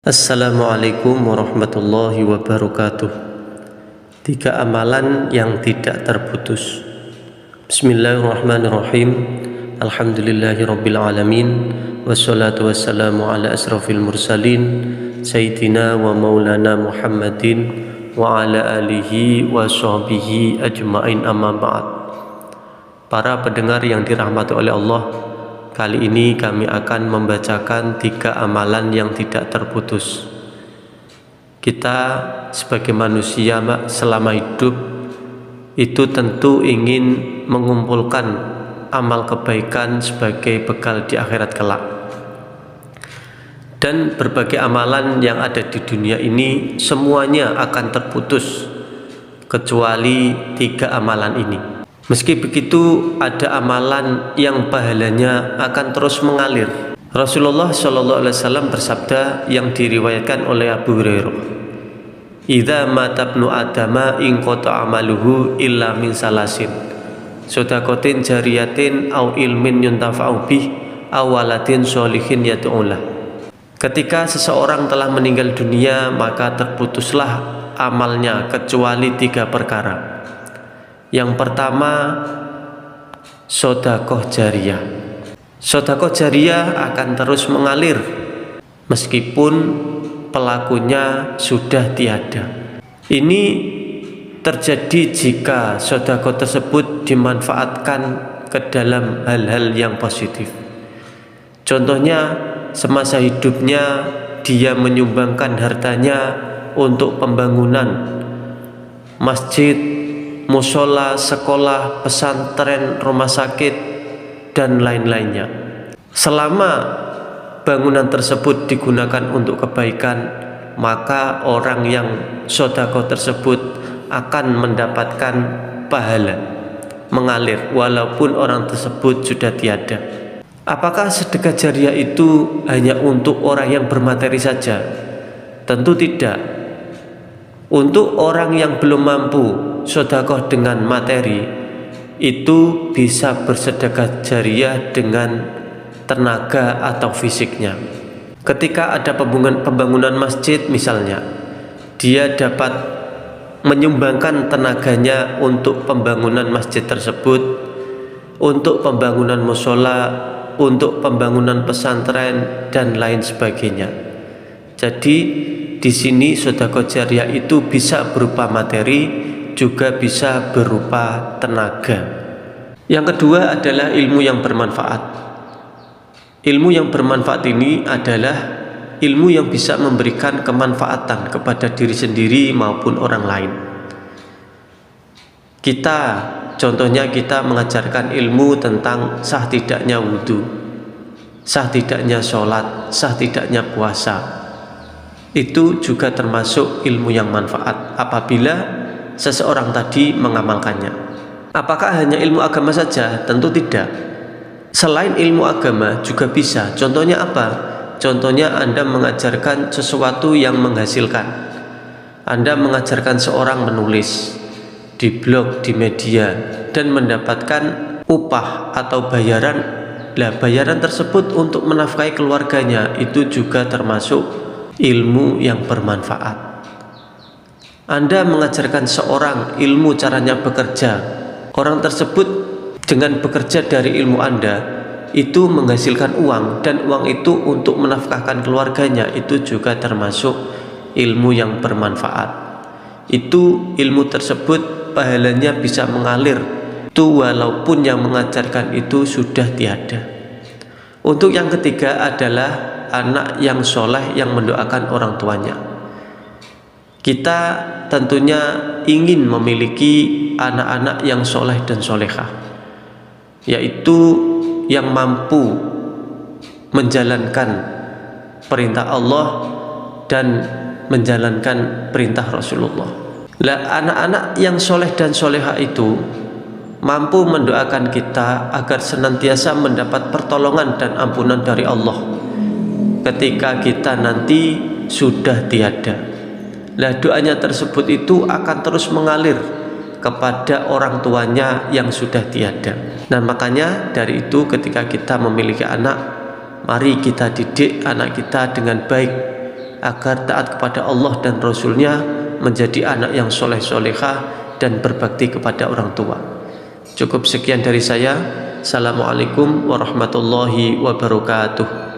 Assalamualaikum warahmatullahi wabarakatuh. 3 amalan yang tidak terputus. Bismillahirrahmanirrahim. Alhamdulillahirabbil alamin. Wassalatu wassalamu ala asrafil mursalin Sayyidina wa maulana Muhammadin wa ala alihi wa sahbihi ajma'in, amma ba'd. Para pendengar yang dirahmati oleh Allah, kali ini kami akan membacakan 3 amalan yang tidak terputus. Kita sebagai manusia selama hidup itu tentu ingin mengumpulkan amal kebaikan sebagai bekal di akhirat kelak. Dan berbagai amalan yang ada di dunia ini semuanya akan terputus kecuali 3 amalan ini. Meski begitu, ada amalan yang pahalanya akan terus mengalir. Rasulullah SAW bersabda yang diriwayatkan oleh Abu Hurairah, "Idza mata ibnu adama inqata amaluhu illa min salasin, shadaqatin jariyatin au ilmin yuntafa'u bih aw waladin sholihin yad'ulah." Ketika seseorang telah meninggal dunia, maka terputuslah amalnya kecuali 3 perkara. Yang pertama, sedekah jariyah. Sedekah jariyah akan terus mengalir meskipun pelakunya sudah tiada. Ini terjadi jika sedekah tersebut dimanfaatkan ke dalam hal-hal yang positif. Contohnya, semasa hidupnya dia menyumbangkan hartanya untuk pembangunan masjid, musola, sekolah, pesantren, rumah sakit, dan lain-lainnya. Selama bangunan tersebut digunakan untuk kebaikan, maka orang yang sedekah tersebut akan mendapatkan pahala mengalir walaupun orang tersebut sudah tiada. Apakah sedekah jariyah itu hanya untuk orang yang bermateri saja? Tentu tidak. Untuk orang yang belum mampu sedekah dengan materi, itu bisa bersedekah jariyah dengan tenaga atau fisiknya. Ketika ada pembangunan masjid misalnya, dia dapat menyumbangkan tenaganya untuk pembangunan masjid tersebut, untuk pembangunan musola, untuk pembangunan pesantren, dan lain sebagainya. Jadi di sini sedekah jariyah itu bisa berupa materi, juga bisa berupa tenaga. Yang kedua adalah ilmu yang bermanfaat. Ilmu yang bermanfaat ini adalah ilmu yang bisa memberikan kemanfaatan kepada diri sendiri maupun orang lain. Contohnya kita mengajarkan ilmu tentang sah tidaknya wudhu, sah tidaknya sholat, sah tidaknya puasa. Itu juga termasuk ilmu yang manfaat apabila seseorang tadi mengamalkannya. Apakah hanya ilmu agama saja? Tentu tidak. Selain ilmu agama juga bisa. Contohnya apa? Contohnya Anda mengajarkan sesuatu yang menghasilkan. Anda mengajarkan seorang menulis di blog, di media, dan mendapatkan upah atau bayaran. Bayaran tersebut untuk menafkahi keluarganya, itu juga termasuk ilmu yang bermanfaat. Anda mengajarkan seorang ilmu caranya bekerja. Orang tersebut dengan bekerja dari ilmu Anda itu menghasilkan uang, dan uang itu untuk menafkahkan keluarganya, itu juga termasuk ilmu yang bermanfaat. Itu ilmu tersebut pahalanya bisa mengalir itu walaupun yang mengajarkan itu sudah tiada. Untuk yang ketiga adalah anak yang soleh yang mendoakan orang tuanya. Kita tentunya ingin memiliki anak-anak yang soleh dan solehah, yaitu yang mampu menjalankan perintah Allah dan menjalankan perintah Rasulullah. Anak-anak yang soleh dan solehah itu mampu mendoakan kita agar senantiasa mendapat pertolongan dan ampunan dari Allah ketika kita nanti sudah tiada. Doanya tersebut itu akan terus mengalir kepada orang tuanya yang sudah tiada. Makanya dari itu ketika kita memiliki anak, mari kita didik anak kita dengan baik, agar taat kepada Allah dan Rasulnya, menjadi anak yang soleh-solehah dan berbakti kepada orang tua. Cukup sekian dari saya. Assalamualaikum warahmatullahi wabarakatuh.